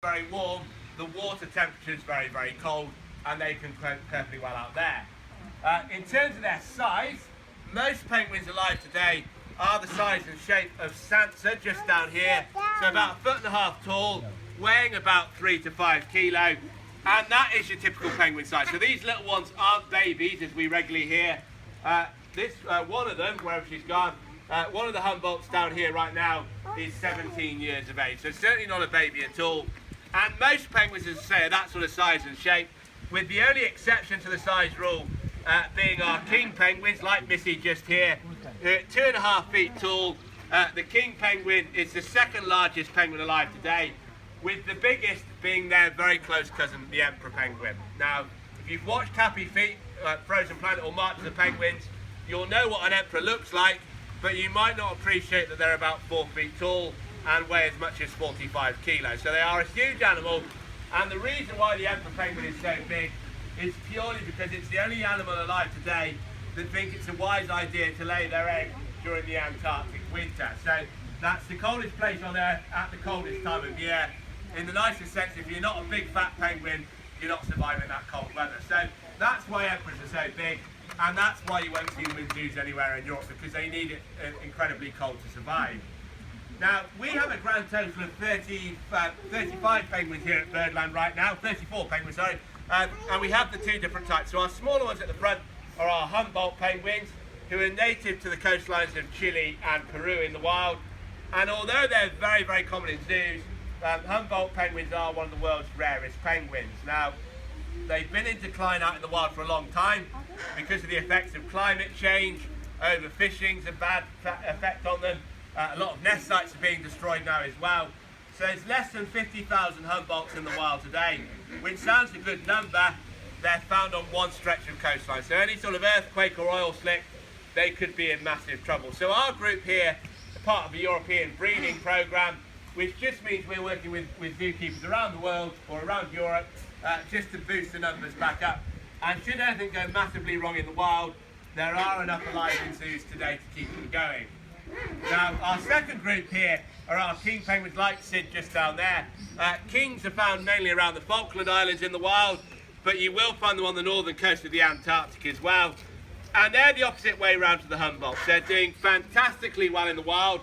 very warm, the water temperature is very, very cold, and they can cope perfectly well out there. In terms of their size, most penguins alive today are the size and shape of Sansa, just down here. So about 1.5 foot tall, weighing about 3 to 5 kilo. And that is your typical penguin size. So these little ones aren't babies, as we regularly hear. One of them, wherever she's gone, one of the Humboldts down here right now is 17 years of age. So certainly not a baby at all. And most penguins, as I say, are that sort of size and shape, with the only exception to the size rule being our king penguins, like Missy just here, 2.5 feet tall. The king penguin is the second largest penguin alive today, with the biggest being their very close cousin, the emperor penguin. Now, if you've watched Happy Feet, Frozen Planet or March of the Penguins, you'll know what an emperor looks like, but you might not appreciate that they're about 4 feet tall and weigh as much as 45 kilos. So they are a huge animal, and the reason why the emperor penguin is so big is purely because it's the only animal alive today that thinks it's a wise idea to lay their egg during the Antarctic winter. So that's the coldest place on Earth at the coldest time of year. In the nicest sense, if you're not a big fat penguin, you're not surviving that cold weather. So that's why emperors are so big, and that's why you won't see them in zoos anywhere in Europe, because they need it incredibly cold to survive. Now, we have a grand total of 35 penguins here at Birdland right now, 34 penguins, sorry, and we have the two different types. So our smaller ones at the front are our Humboldt penguins, who are native to the coastlines of Chile and Peru in the wild. And although they're very, very common in zoos, Humboldt penguins are one of the world's rarest penguins. Now, they've been in decline out in the wild for a long time because of the effects of climate change. Overfishing's a bad effect on them. A lot of nest sites are being destroyed now as well. So there's less than 50,000 Humboldts in the wild today, which sounds a good number. They're found on one stretch of coastline. So any sort of earthquake or oil slick, they could be in massive trouble. So our group here are part of a European breeding programme, which just means we're working with zookeepers around the world or around Europe just to boost the numbers back up. And should anything go massively wrong in the wild, there are enough alive in zoos today to keep them going. Now, our second group here are our king penguins, like Sid just down there. Kings are found mainly around the Falkland Islands in the wild, but you will find them on the northern coast of the Antarctic as well. And they're the opposite way around to the Humboldts. They're doing fantastically well in the wild.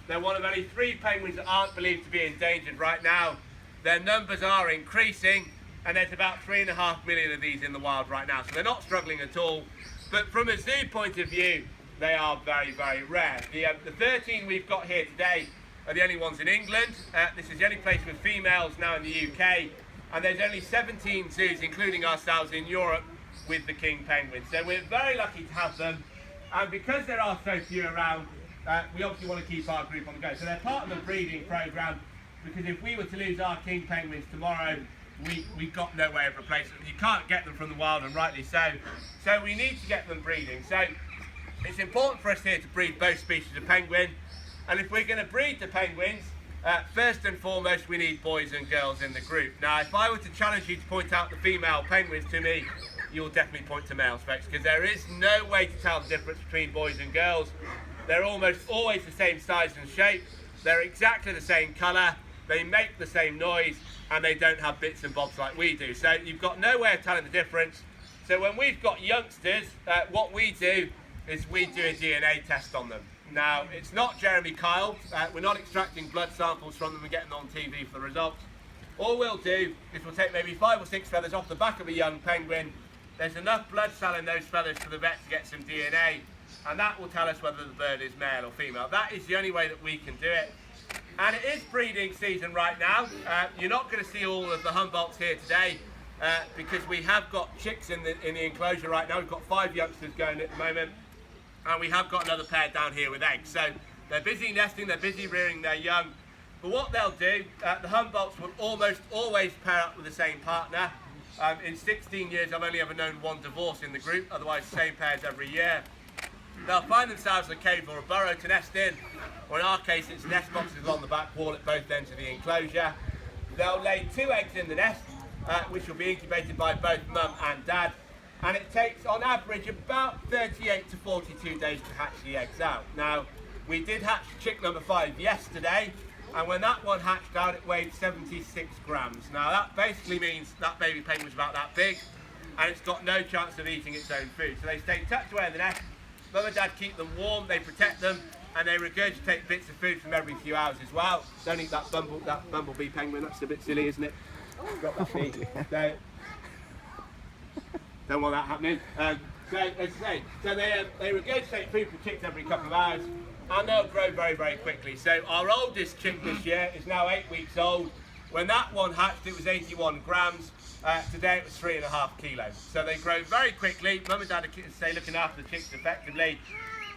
They're one of only 3 penguins that aren't believed to be endangered right now. Their numbers are increasing, and there's about 3.5 million of these in the wild right now. So they're not struggling at all. But from a zoo point of view, they are very, very rare. The 13 we've got here today are the only ones in England. This is the only place with females now in the UK. And there's only 17 zoos, including ourselves, in Europe with the king penguins. So we're very lucky to have them. And because there are so few around, we obviously want to keep our group on the go. So they're part of the breeding programme, because if we were to lose our king penguins tomorrow, we've got no way of replacing them. You can't get them from the wild, and rightly so. So we need to get them breeding. So it's important for us here to breed both species of penguin. And if we're going to breed the penguins, first and foremost, we need boys and girls in the group. Now, if I were to challenge you to point out the female penguins to me, you'll definitely point to male specs, because there is no way to tell the difference between boys and girls. They're almost always the same size and shape. They're exactly the same colour. They make the same noise, and they don't have bits and bobs like we do. So you've got no way of telling the difference. So when we've got youngsters, what we do is we do a DNA test on them. Now, it's not Jeremy Kyle. We're not extracting blood samples from them and getting them on TV for the results. All we'll do is we'll take maybe 5 or 6 feathers off the back of a young penguin. There's enough blood cell in those feathers for the vet to get some DNA, and that will tell us whether the bird is male or female. That is the only way that we can do it. And it is breeding season right now. You're not going to see all of the Humboldts here today because we have got chicks in the enclosure right now. We've got 5 youngsters going at the moment, and we have got another pair down here with eggs. So they're busy nesting, they're busy rearing their young. But what they'll do, the Humboldts will almost always pair up with the same partner. In 16 years, I've only ever known 1 divorce in the group, otherwise same pairs every year. They'll find themselves a cave or a burrow to nest in, or in our case it's nest boxes along the back wall at both ends of the enclosure. They'll lay 2 eggs in the nest, which will be incubated by both mum and dad, and it takes on average about 38 to 42 days to hatch the eggs out. Now, we did hatch chick number 5 yesterday, And when that one hatched out, it weighed 76 grams. Now that basically means that baby penguin's about that big, and it's got no chance of eating its own food. So they stay tucked away in the nest. Mum and Dad keep them warm, they protect them, and they regurgitate bits of food from every few hours as well. Don't eat that bumblebee penguin, that's a bit silly, isn't it? Drop that bee. So, don't want that happening. So, as I say, they regurgitate food from chicks every couple of hours, and they'll grow very, very quickly. So our oldest chick this year is now 8 weeks old. When that one hatched, it was 81 grams. Today it was 3.5 kilos. So they grow very quickly. Mum and Dad are looking after the chicks effectively.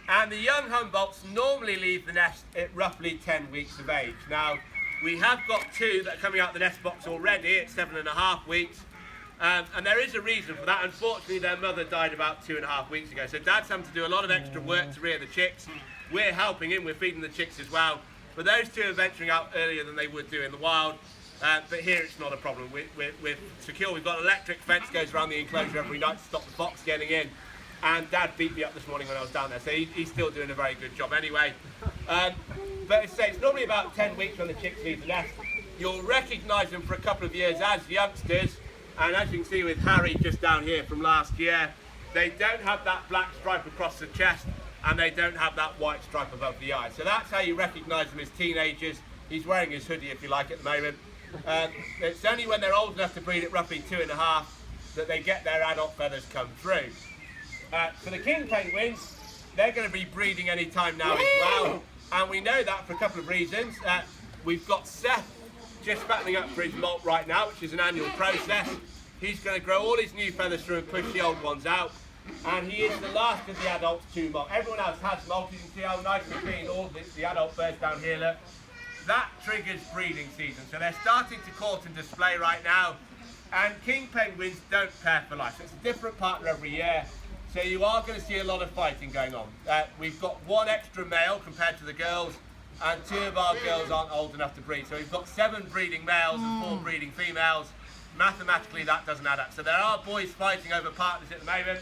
And the young Humboldts normally leave the nest at roughly 10 weeks of age. Now, we have got 2 that are coming out the nest box already at 7.5 weeks. And there is a reason for that. Unfortunately, their mother died about 2.5 weeks ago. So Dad's having to do a lot of extra work to rear the chicks. We're helping him, we're feeding the chicks as well. But those 2 are venturing out earlier than they would do in the wild. But here it's not a problem. We're secure. We've got an electric fence goes around the enclosure every night to stop the fox getting in. And Dad beat me up this morning when I was down there. So he's still doing a very good job anyway. But it's normally about 10 weeks when the chicks leave the nest. You'll recognise them for a couple of years as youngsters. And as you can see with Harry just down here from last year, they don't have that black stripe across the chest and they don't have that white stripe above the eye. So that's how you recognise them as teenagers. He's wearing his hoodie if you like at the moment. It's only when they're old enough to breed at roughly 2.5 that they get their adult feathers come through. For the king penguins, they're going to be breeding any time now as well. And we know that for a couple of reasons. We've got Seth just fattening up for his molt right now, which is an annual process. He's going to grow all his new feathers through and push the old ones out. And he is the last of the adults to molt. Everyone else has molt. You can see how nice and clean all the adult birds down here look. That triggers breeding season. So they're starting to court and display right now. And king penguins don't pair for life. So it's a different partner every year. So you are going to see a lot of fighting going on. We've got 1 extra male compared to the girls. And 2 of our girls aren't old enough to breed. So we've got 7 breeding males and 4 breeding females. Mathematically, that doesn't add up. So there are boys fighting over partners at the moment.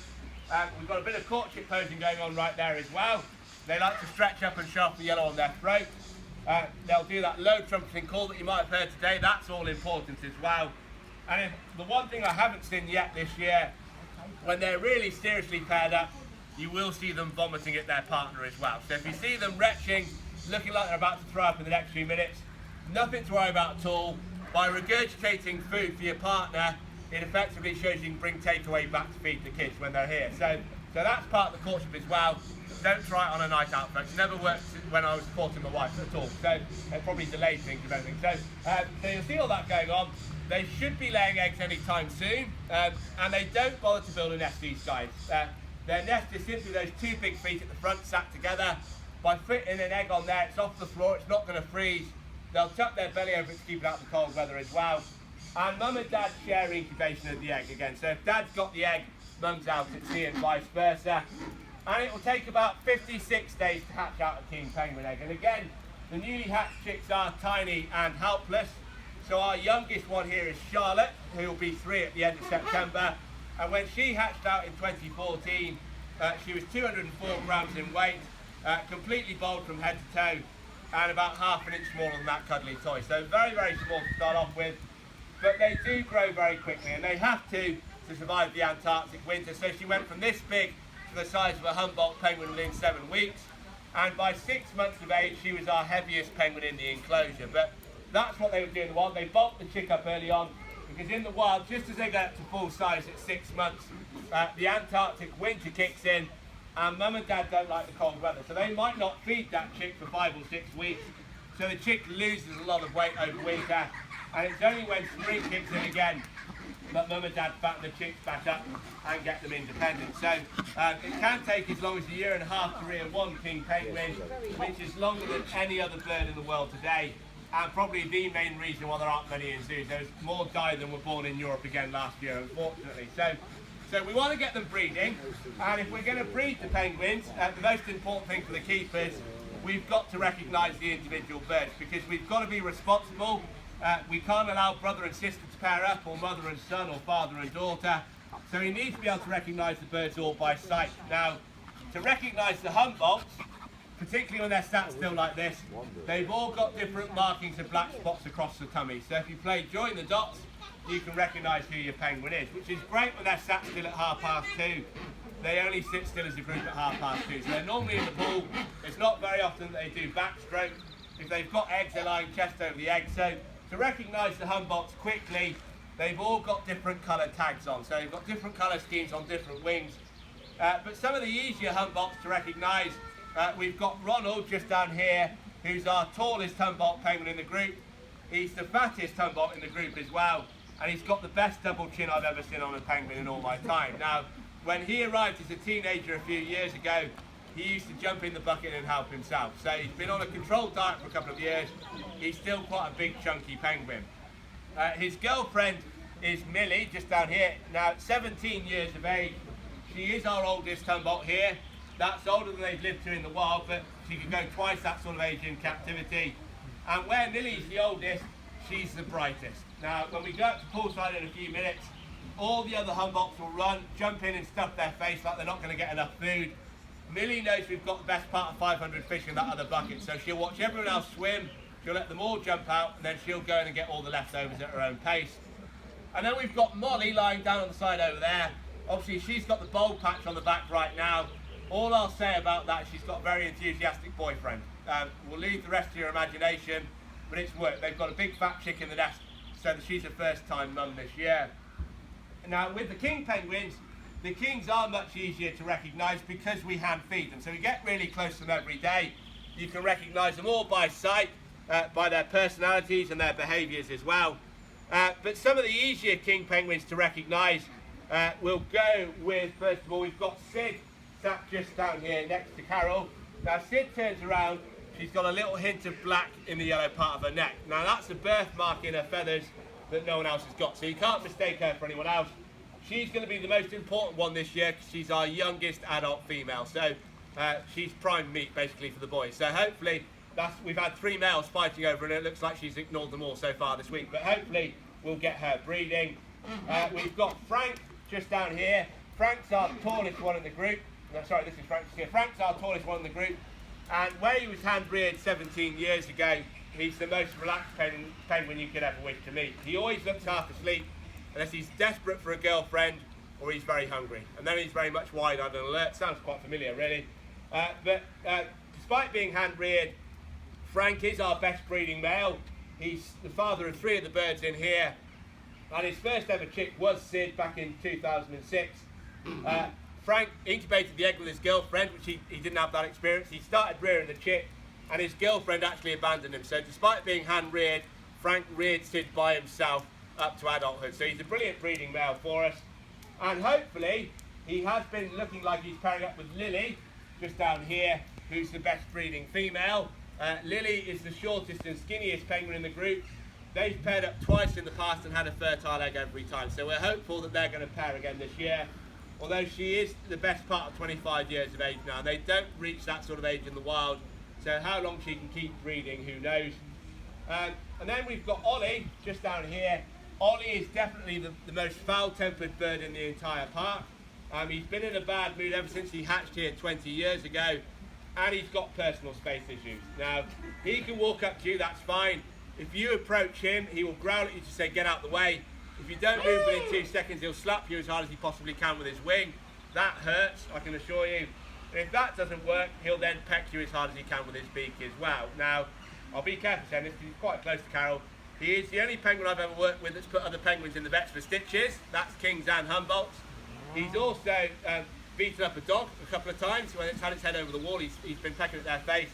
We've got a bit of courtship posing going on right there as well. They like to stretch up and show off the yellow on their throat. They'll do that low trumpeting call that you might have heard today. That's all important as well. And the one thing I haven't seen yet this year, when they're really seriously paired up, you will see them vomiting at their partner as well. So if you see them retching, looking like they're about to throw up in the next few minutes, nothing to worry about at all. By regurgitating food for your partner, it effectively shows you can bring takeaway back to feed the kids when they're here. So that's part of the courtship as well. Don't try it on a night out, folks. It never worked when I was courting my wife at all. So it probably delayed things, if anything. So you'll see all that going on. They should be laying eggs anytime soon, and they don't bother to build a nest, these guys. Their nest is simply those 2 big feet at the front sat together. By fitting an egg on there, it's off the floor, it's not going to freeze. They'll tuck their belly over it to keep it out of the cold weather as well. And Mum and Dad share incubation of the egg again. So if Dad's got the egg, Mum's out at sea and vice versa. And it will take about 56 days to hatch out a king penguin egg. And again, the newly hatched chicks are tiny and helpless. So our youngest one here is Charlotte, who will be 3 at the end of September. And when she hatched out in 2014, she was 204 grams in weight, completely bald from head to toe, and about ½ an inch smaller than that cuddly toy. So very, very small to start off with. But they do grow very quickly, and they have to survive the Antarctic winter. So she went from this big to the size of a Humboldt penguin within 7 weeks. And by 6 months of age, she was our heaviest penguin in the enclosure. But that's what they would do in the wild. They bulked the chick up early on, because in the wild, just as they get up to full size at 6 months, the Antarctic winter kicks in, and Mum and Dad don't like the cold weather. So they might not feed that chick for 5 or 6 weeks. So the chick loses a lot of weight over winter. And it's only when spring kicks in again that Mum and Dad fatten the chicks back up and get them independent. So it can take as long as 1.5 years to rear 1 king penguin, which is longer than any other bird in the world today. And probably the main reason why there aren't many in zoos. There's more died than were born in Europe again last year, unfortunately. So we want to get them breeding, and if we're going to breed the penguins, the most important thing for the keepers, we've got to recognise the individual birds, because we've got to be responsible. We can't allow brother and sister to pair up, or mother and son, or father and daughter. So we need to be able to recognise the birds all by sight. Now, to recognise the Humboldts, particularly when they're sat still like this, they've all got different markings of black spots across the tummy. So if you play join the dots, you can recognise who your penguin is, which is great when they're sat still at 2:30. They only sit still as a group at 2:30. So they're normally in the pool. It's not very often that they do backstroke. If they've got eggs, they're lying chest over the egg. So to recognise the Humboldts quickly, they've all got different colour tags on. So they've got different colour schemes on different wings. But some of the easier Humboldts to recognise, we've got Ronald just down here, who's our tallest Humboldt penguin in the group. He's the fattest Humboldt in the group as well, and he's got the best double chin I've ever seen on a penguin in all my time. Now, when he arrived as a teenager a few years ago, he used to jump in the bucket and help himself. So he's been on a controlled diet for a couple of years. He's still quite a big, chunky penguin. His girlfriend is Millie, just down here. Now, 17 years of age. She is our oldest Humboldt here. That's older than they've lived to in the wild, but she can go twice that sort of age in captivity. And where Millie's the oldest, she's the brightest. Now, when we go up to poolside in a few minutes, all the other Humboldts will run, jump in and stuff their face like they're not going to get enough food. Millie knows we've got the best part of 500 fish in that other bucket, so she'll watch everyone else swim, she'll let them all jump out, and then she'll go in and get all the leftovers at her own pace. And then we've got Molly lying down on the side over there. Obviously, she's got the bold patch on the back right now. All I'll say about that, she's got a very enthusiastic boyfriend. We'll leave the rest to your imagination, but it's worked. They've got a big fat chick in the nest, so that she's a first-time mum this year. Now, with the king penguins, the kings are much easier to recognise because we hand feed them. So we get really close to them every day. You can recognise them all by sight, by their personalities and their behaviours as well. But some of the easier king penguins to recognise, we'll go with, first of all, we've got Sid sat just down here next to Carol. Now Sid turns around, she's got a little hint of black in the yellow part of her neck. Now that's a birthmark in her feathers that no one else has got, so you can't mistake her for anyone else. She's going to be the most important one this year because she's our youngest adult female, so she's prime meat basically for the boys. So hopefully, we've had 3 males fighting over her and it looks like she's ignored them all so far this week, but hopefully we'll get her breeding. We've got Frank just down here. Frank's our tallest one in the group. No, sorry, this is Frank here. Frank's our tallest one in the group, and where he was hand reared 17 years ago, he's the most relaxed penguin you could ever wish to meet. He always looks half asleep unless he's desperate for a girlfriend or he's very hungry, and then he's very much wide-eyed and alert. Sounds quite familiar, really. But despite being hand reared, Frank is our best breeding male. He's the father of 3 of the birds in here, and his first ever chick was Sid back in 2006. Frank incubated the egg with his girlfriend, which he didn't have that experience. He started rearing the chick, and his girlfriend actually abandoned him. So despite being hand reared, Frank reared Sid by himself up to adulthood. So he's a brilliant breeding male for us. And hopefully, he has been looking like he's pairing up with Lily, just down here, who's the best breeding female. Lily is the shortest and skinniest penguin in the group. They've paired up twice in the past and had a fertile egg every time. So we're hopeful that they're going to pair again this year. Although she is the best part of 25 years of age now. They don't reach that sort of age in the wild. So how long she can keep breeding, who knows. And then we've got Ollie, just down here. Ollie is definitely the most foul-tempered bird in the entire park. He's been in a bad mood ever since he hatched here 20 years ago. And he's got personal space issues. Now, he can walk up to you, that's fine. If you approach him, he will growl at you to say, get out the way. If you don't move within 2 seconds, he'll slap you as hard as he possibly can with his wing. That hurts, I can assure you. And if that doesn't work, he'll then peck you as hard as he can with his beak as well. Now, I'll be careful saying this because he's quite close to Carol. He is the only penguin I've ever worked with that's put other penguins in the vets for stitches. That's Kings and Humboldts. He's also beaten up a dog a couple of times when it's had its head over the wall. He's been pecking at their face.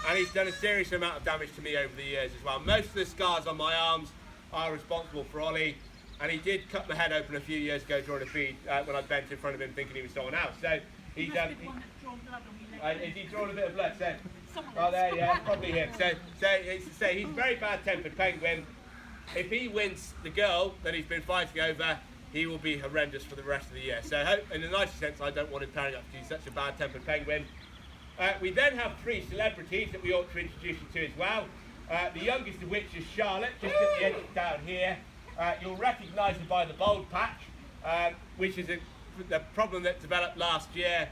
And he's done a serious amount of damage to me over the years as well. Most of the scars on my arms are responsible for Ollie. And he did cut my head open a few years ago during a feed when I bent in front of him thinking he was someone else. So he's has he drawn a bit of blood? So, oh, there, yeah, probably him. So it's to say he's a very bad-tempered penguin. If he wins the girl that he's been fighting over, he will be horrendous for the rest of the year. So in the nicest sense, I don't want him pairing up because he's such a bad-tempered penguin. We then have 3 celebrities that we ought to introduce you to as well. The youngest of which is Charlotte, just at the edge down here. You'll recognise her by the bold patch, which is the problem that developed last year.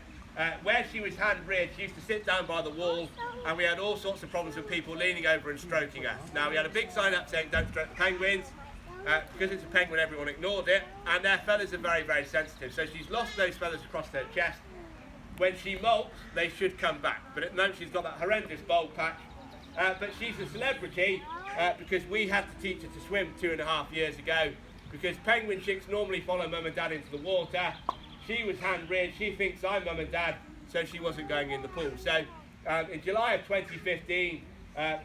Where she was hand-reared, she used to sit down by the wall, and we had all sorts of problems with people leaning over and stroking her. Now, we had a big sign up saying, don't stroke the penguins. Because it's a penguin, everyone ignored it, and their feathers are very, very sensitive. So she's lost those feathers across her chest. When she molts, they should come back. But at the moment, she's got that horrendous bald patch. But she's a celebrity because we had to teach her to swim 2.5 years ago, because penguin chicks normally follow mum and dad into the water. She was hand-reared, she thinks I'm mum and dad, so she wasn't going in the pool. So in July of 2015,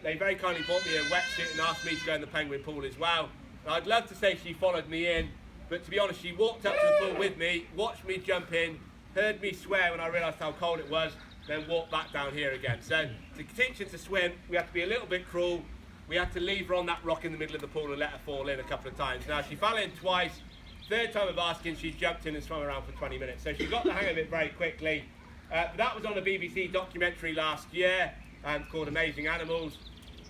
they very kindly bought me a wetsuit and asked me to go in the penguin pool as well. And I'd love to say she followed me in, but to be honest, she walked up to the pool with me, watched me jump in, heard me swear when I realised how cold it was, then walked back down here again. So to teach her to swim, we had to be a little bit cruel. We had to leave her on that rock in the middle of the pool and let her fall in a couple of times. Now, she fell in twice. Third time of asking, she jumped in and swam around for 20 minutes. So she got the hang of it very quickly. But that was on a BBC documentary last year called Amazing Animals.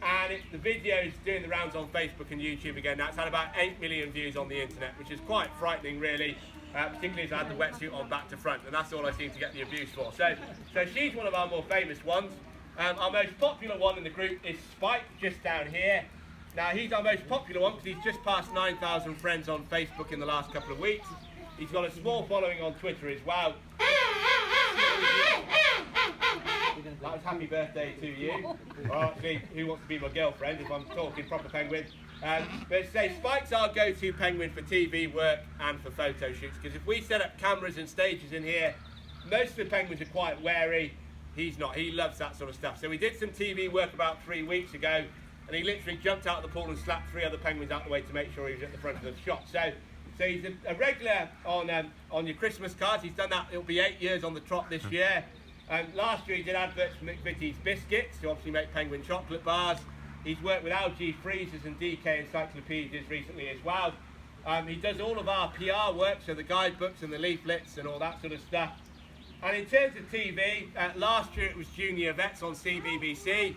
And the video is doing the rounds on Facebook and YouTube again now. It's had about 8 million views on the internet, which is quite frightening, really. Particularly as I had the wetsuit on back to front, and that's all I seem to get the abuse for. So she's one of our more famous ones. Our most popular one in the group is Spike, just down here. Now, he's our most popular one because he's just passed 9,000 friends on Facebook in the last couple of weeks. He's got a small following on Twitter as well. That was happy birthday to you. Or actually, who wants to be my girlfriend if I'm talking proper penguin? But say Spike's our go-to penguin for TV work and for photo shoots, because if we set up cameras and stages in here, most of the penguins are quite wary. He's not. He loves that sort of stuff. So we did some TV work about 3 weeks ago, and he literally jumped out of the pool and slapped 3 other penguins out the way to make sure he was at the front of the shot. So he's a regular on your Christmas cards. He's done that. It'll be 8 years on the trot this year. Last year he did adverts for McVitie's biscuits to obviously make penguin chocolate bars. He's worked with LG freezers and DK encyclopedias recently as well. He does all of our PR work, so the guidebooks and the leaflets and all that sort of stuff. And in terms of TV, last year it was Junior Vets on CBBC,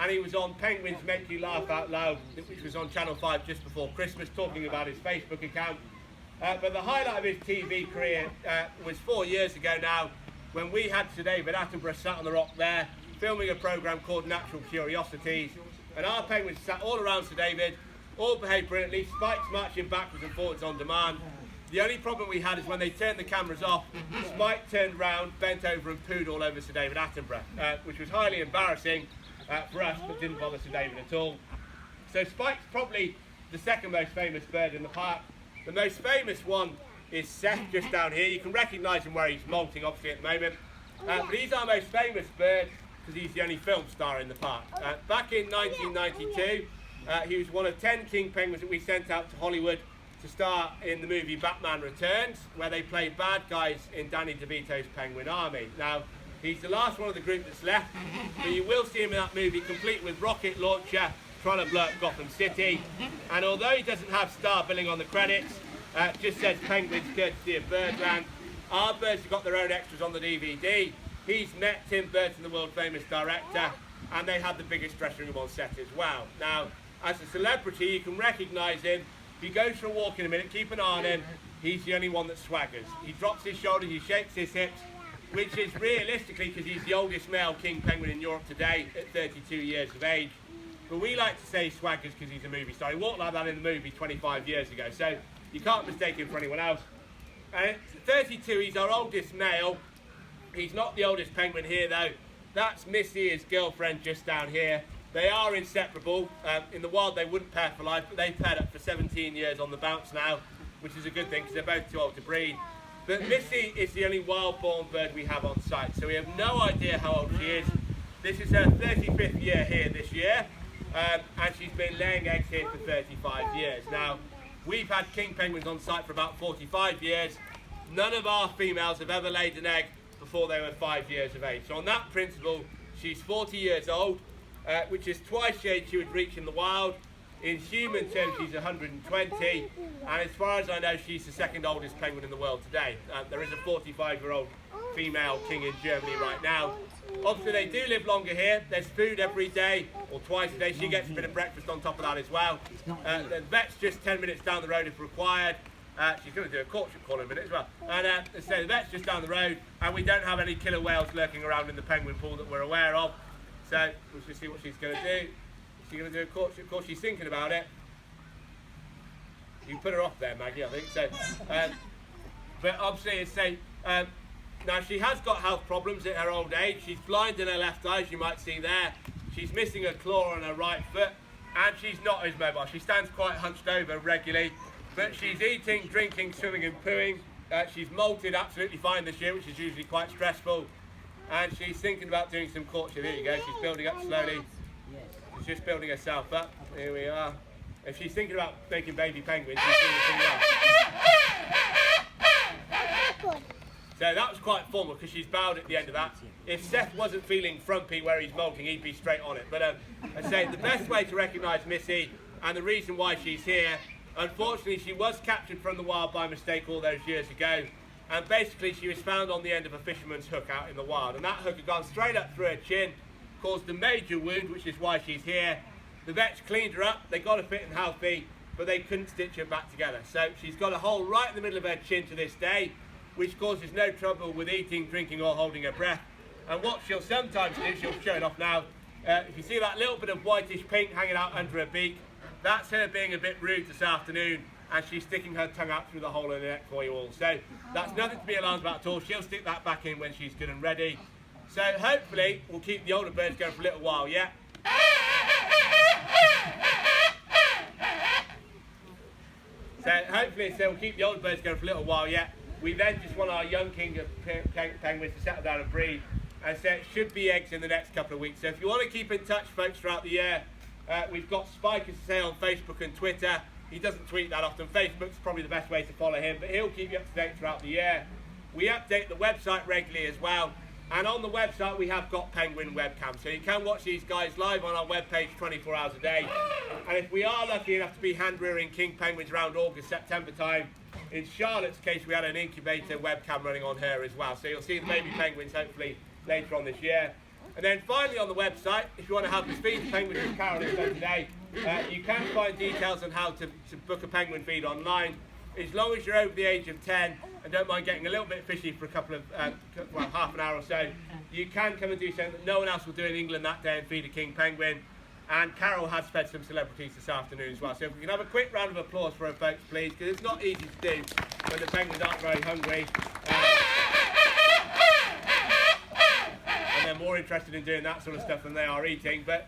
and he was on Penguins Make You Laugh Out Loud, which was on Channel 5 just before Christmas, talking about his Facebook account. But the highlight of his TV career was 4 years ago now, when we had Sir David Attenborough sat on the rock there, filming a programme called Natural Curiosities. And our penguins sat all around Sir David, all behaved brilliantly, Spike's marching backwards and forwards on demand. The only problem we had is when they turned the cameras off, Spike turned round, bent over and pooed all over Sir David Attenborough, which was highly embarrassing for us, but didn't bother Sir David at all. So Spike's probably the second most famous bird in the park. The most famous one is Seth, just down here. You can recognise him where he's molting, obviously, at the moment. But he's our most famous bird because he's the only film star in the park. Back in 1992, he was one of 10 king penguins that we sent out to Hollywood to star in the movie Batman Returns, where they play bad guys in Danny DeVito's Penguin Army. Now, he's the last one of the group that's left, but you will see him in that movie complete with rocket launcher, trying to blow up Gotham City. And although he doesn't have star billing on the credits, just says Penguins courtesy of Birdland. Our birds have got their own extras on the DVD. He's met Tim Burton, the world famous director, and they had the biggest dressing room on set as well. Now, as a celebrity, you can recognise him. If he goes for a walk in a minute, keep an eye on him. He's the only one that swaggers. He drops his shoulders, he shakes his hips, which is realistically because he's the oldest male king penguin in Europe today at 32 years of age. But we like to say swaggers because he's a movie star. He walked like that in the movie 25 years ago, so you can't mistake him for anyone else. At 32, he's our oldest male. He's not the oldest penguin here, though. That's Missy, his girlfriend, just down here. They are inseparable. In the wild, they wouldn't pair for life, but they've paired up for 17 years on the bounce now, which is a good thing because they're both too old to breed. But Missy is the only wild-born bird we have on site, so we have no idea how old she is. This is her 35th year here this year, and she's been laying eggs here for 35 years. Now, we've had king penguins on site for about 45 years. None of our females have ever laid an egg before they were 5 years of age. So on that principle, she's 40 years old, which is twice the age she would reach in the wild. In human terms, she's 120, and as far as I know, she's the second oldest penguin in the world today. There is a 45-year-old female king in Germany right now. Obviously, they do live longer here. There's food every day, or twice a day. She gets a bit of breakfast on top of that as well. The vet's just 10 minutes down the road if required. She's going to do a courtship call in a minute as well. And so the vet's just down the road, and we don't have any killer whales lurking around in the penguin pool that we're aware of. So we'll just see what she's going to do. She's going to do a courtship call. She's thinking about it. You can put her off there, Maggie, I think. So, but obviously, it's now she has got health problems at her old age. She's blind in her left eye, as you might see there. She's missing a claw on her right foot, and she's not as mobile. She stands quite hunched over regularly, but she's eating, drinking, swimming and pooing. She's molted absolutely fine this year, which is usually quite stressful. And she's thinking about doing some courtship. Here you go, she's building up slowly. She's just building herself up. Here we are. If she's thinking about making baby penguins, she's doing the thing well. So that was quite formal because she's bowed at the end of that. If Seth wasn't feeling frumpy where he's molting, he'd be straight on it. But I say the best way to recognise Missy and the reason why she's here, unfortunately she was captured from the wild by mistake all those years ago. And basically she was found on the end of a fisherman's hook out in the wild. And that hook had gone straight up through her chin, caused a major wound, which is why she's here. The vets cleaned her up, they got her fit and healthy, but they couldn't stitch her back together. So she's got a hole right in the middle of her chin to this day, which causes no trouble with eating, drinking or holding her breath. And what she'll sometimes do, she'll show it off now, if you see that little bit of whitish pink hanging out under her beak, that's her being a bit rude this afternoon, and she's sticking her tongue out through the hole in the neck for you all. So that's nothing to be alarmed about at all. She'll stick that back in when she's good and ready. So hopefully we'll keep the older birds going for a little while, yeah? So hopefully we'll keep the older birds going for a little while yet. We then just want our young king of penguins to settle down and breed. And so it should be eggs in the next couple of weeks. So if you want to keep in touch, folks, throughout the year, we've got Spike, as I say, on Facebook and Twitter. He doesn't tweet that often. Facebook's probably the best way to follow him, but he'll keep you up to date throughout the year. We update the website regularly as well. And on the website, we have got penguin webcams. So you can watch these guys live on our webpage 24 hours a day. And if we are lucky enough to be hand-rearing king penguins around August, September time, in Charlotte's case, we had an incubator webcam running on her as well. So you'll see the baby penguins hopefully later on this year. And then finally on the website, if you want to help us feed the penguins as Carol has done today, you can find details on how to book a penguin feed online. As long as you're over the age of 10 and don't mind getting a little bit fishy for a couple of, half an hour or so, you can come and do something that no one else will do in England that day and feed a king penguin. And Carol has fed some celebrities this afternoon as well. So if we can have a quick round of applause for her, folks, please, because it's not easy to do when the penguins aren't very hungry. And they're more interested in doing that sort of stuff than they are eating. But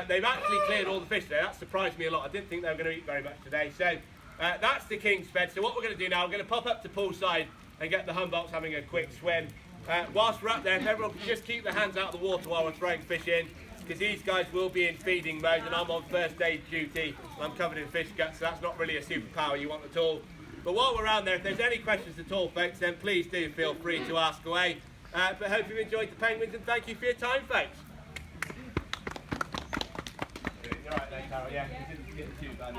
they've actually cleared all the fish today. That surprised me a lot. I didn't think they were going to eat very much today. So that's the king's fed. So what we're going to do now, we're going to pop up to poolside and get the Humboldts having a quick swim. Whilst we're up there, if everyone can just keep their hands out of the water while we're throwing fish in, because these guys will be in feeding mode and I'm on first aid duty. I'm covered in fish guts, so that's not really a superpower you want at all. But while we're around there, if there's any questions at all, folks, then please do feel free to ask away. But hope you've enjoyed the penguins and thank you for your time, folks. You're right there, Carol, yeah. You didn't get too bad.